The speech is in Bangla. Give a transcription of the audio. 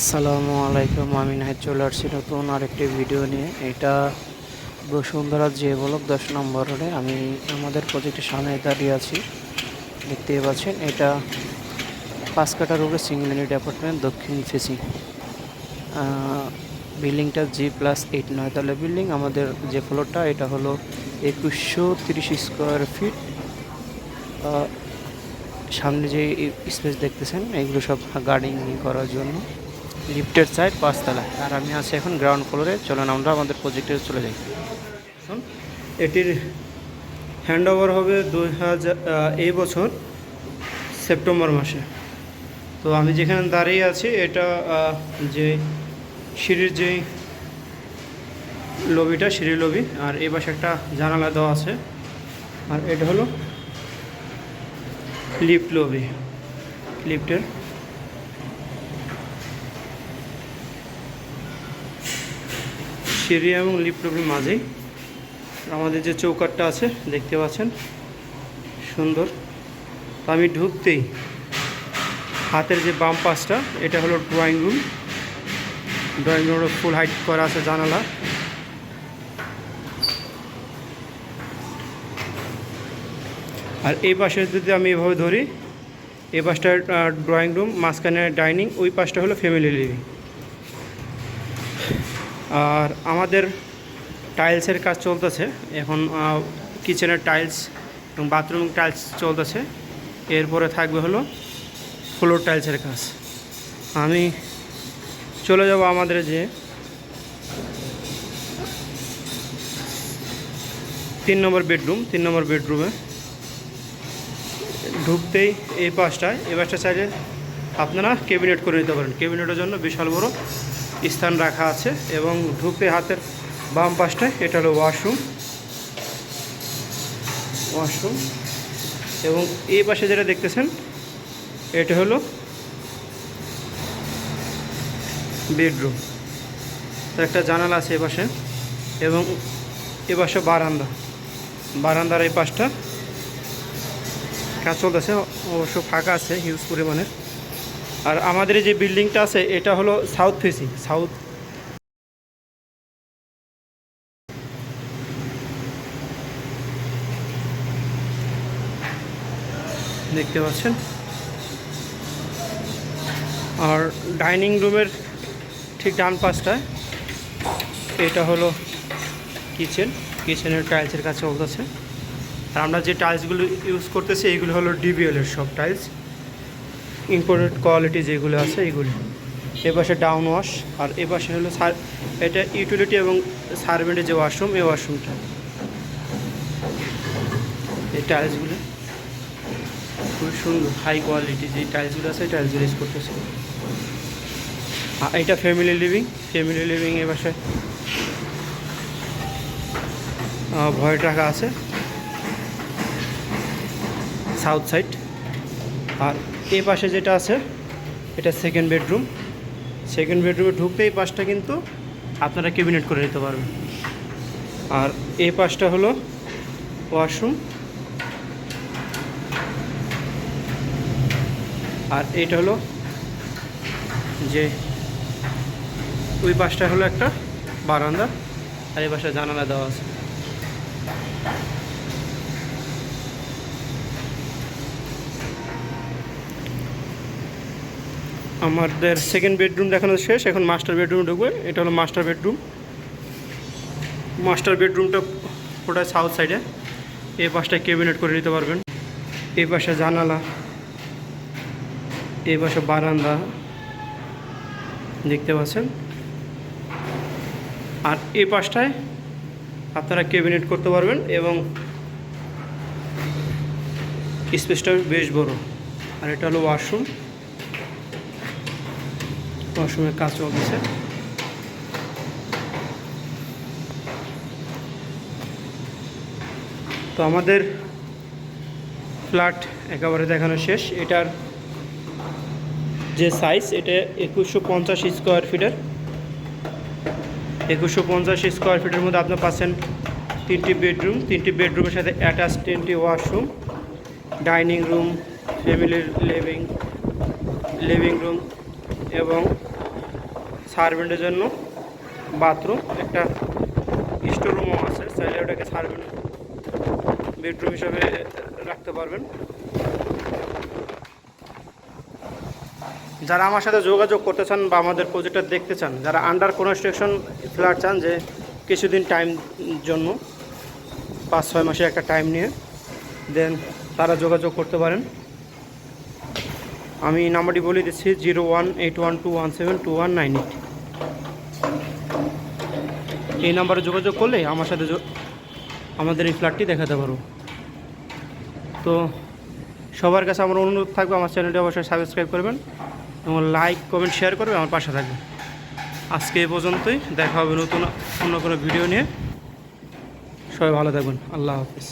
আসসালামু আলাইকুম। আমি নাহিদ চলে আসছি নতুন আরেকটি ভিডিও নিয়ে। এটা বসুন্ধরা যে ব্লক 10 নম্বর রোডে আমি আমাদের প্রজেক্টের সামনে দাঁড়িয়ে আছি। দেখতেই পাচ্ছেন এটা 5 কাঠা রোডে সিঙ্গেল ইউনিট অ্যাপার্টমেন্ট দক্ষিণ ফেসিং। বিল্ডিংটা G+8 9 তলা বিল্ডিং। আমাদের যে ফ্লোরটা এটা হলো 2130 স্কোয়ার ফিট। সামনে যে স্পেস দেখতেছেন এগুলো সব গার্ডেনিং করার জন্য। লিফটের সাইড 5 তলায়, আর আমি আছি এখন গ্রাউন্ড ফ্লোরে। চলুন আমরা আমাদের প্রজেক্টে চলে যাই। এটির হ্যান্ডওভার হবে এই বছর সেপ্টেম্বর মাসে। তো আমি যেখানে দাঁড়িয়ে আছি এটা যে সিঁড়ির যে লবিটা, সিঁড়ির লবি, আর এই পাশে একটা জানালা দেওয়া আছে, আর এটা হলো লিফট লবি। লিফটের সিঁড়ি এবং লিফট লবির মাঝেই আমাদের যে চৌকাঠটা আছে দেখতে পাচ্ছেন, সুন্দর। তো আমি ঢুকতেই হাতের যে বাম পাশটা এটা হলো ড্রয়িং রুম। ড্রয়িং রুমে ফুল হাইট করা আছে জানালা। আর এই পাশে যদি আমি এভাবে ধরি, এই পাশটা ড্রয়িং রুম, মাঝখানে ডাইনিং, ওই পাশটা হলো ফ্যামিলি লিভিং। আর আমাদের টাইলসের কাজ চলতেছে এখন, কিচেনের টাইলস এবং বাথরুম টাইলস চলতেছে। এরপরে থাকবে হলো ফ্লোর টাইলসের কাজ। আমি চলে যাব আমাদের যে 3 নম্বর বেডরুম। 3 নম্বর বেডরুমে ঢুকতেই এই পাশটা চাইলে আপনারা ক্যাবিনেট করে নিতে পারেন। ক্যাবিনেটের জন্য বিশাল বড় স্থান রাখা আছে। এবং ঢুকতে হাতের বাম পাশটায় এটা হলো ওয়াশরুম। এবং এই পাশে যেটা দেখতেছেন এটা হলো বেডরুম। তো একটা জানালা আছে এ পাশে, এবং এ পাশে বারান্দার এই পাশটা কাজ চলতেছে, অবশ্য ফাঁকা আছে হিউজ পরিমাণের। আর আমাদের যে বিল্ডিংটা আছে এটা হলো সাউথ ফেসিং। দেখতে পাচ্ছেন। আর ডাইনিং রুমের ঠিক ডান পাশটায় এটা হলো কিচেনের টাইলসের কাছে চলতেছে। আর আমরা যে টাইলসগুলো ইউজ করতেছি এইগুলো হলো ডিবিএলের সব টাইলস, ইম্পোর্টেড কোয়ালিটি যেগুলো আছে এইগুলি। এ পাশে ডাউন ওয়াশ, আর এ পাশে হলো এটা ইউটিলিটি এবং সার্ভেন্টের যে ওয়াশরুম, এই ওয়াশরুমটা। এই টাইলসগুলো খুব সুন্দর, হাই কোয়ালিটি যে টাইলসগুলো আছে এই টাইলসগুলো ইউজ করতেছে। এটা ফ্যামিলি লিভিং। এ পাশে ভয়েট রাখা আছে সাউথ সাইড। আর এই পাশে যেটা আছে এটা সেকেন্ড বেডরুমে ঢুকতে এই পাশটা কিন্তু আপনারা ক্যাবিনেট করে নিতে পারবেন। আর এই পাশটা হলো ওয়াশরুম। আর এটা হলো যে ওই পাশটা হলো একটা বারান্দা, আর এই পাশে জানালা দেওয়া আছে। আমাদের সেকেন্ড বেডরুম দেখানো শেষ, এখন মাস্টার বেডরুম ঢুকবে। এটা হলো মাস্টার বেডরুমটা পুরোটা সাউথ সাইডে। এই পাশটায় ক্যাবিনেট করে নিতে পারবেন। এই পাশে জানালা, এই পাশে বারান্দা দেখতে পাচ্ছেন। আর এই পাশটায় আপনারা ক্যাবিনেট করতে পারবেন, এবং স্পেসটা বেশ বড়। আর এটা হলো ওয়াশরুমের কাজ চলতেছে। তো আমাদের ফ্ল্যাট একেবারে দেখানো শেষ। এটার যে সাইজ এটা 2150 স্কোয়ার ফিটের। 2150 স্কোয়ার ফিটের মধ্যে আপনার পাচ্ছেন 3টি বেডরুমের সাথে অ্যাটাচ 3টি ওয়াশরুম, ডাইনিং রুম, ফ্যামিলির লিভিং রুম এবং সার্ভেন্টের জন্য বাথরুম, একটা স্টোর রুমও আছে, চাইলে ওটাকে সার্ভেন্ট বেডরুম হিসাবে রাখতে পারবেন। যারা আমার সাথে যোগাযোগ করতে চান বা আমাদের প্রজেক্টটা দেখতে চান, যারা আন্ডার কনস্ট্রাকশন ফ্ল্যাট চান, যে কিছুদিন টাইম জন্য 5-6 মাসের একটা টাইম নিয়ে, দেন তারা যোগাযোগ করতে পারেন। আমি নাম্বারটি বলে দিচ্ছি 018121721988। এই নাম্বারে যোগাযোগ করলে আমার সাথে আমাদের এই ফ্ল্যাটটি দেখাতে পারবো। তো সবার কাছে আমার অনুরোধ থাকবে, আমার চ্যানেলটি অবশ্যই সাবস্ক্রাইব করবেন এবং লাইক কমেন্ট শেয়ার করবে, আমার পাশে থাকবে। আজকে এই পর্যন্তই, দেখা হবে নতুন অন্য কোনো ভিডিও নিয়ে। সবাই ভালো থাকবেন। আল্লাহ হাফিজ।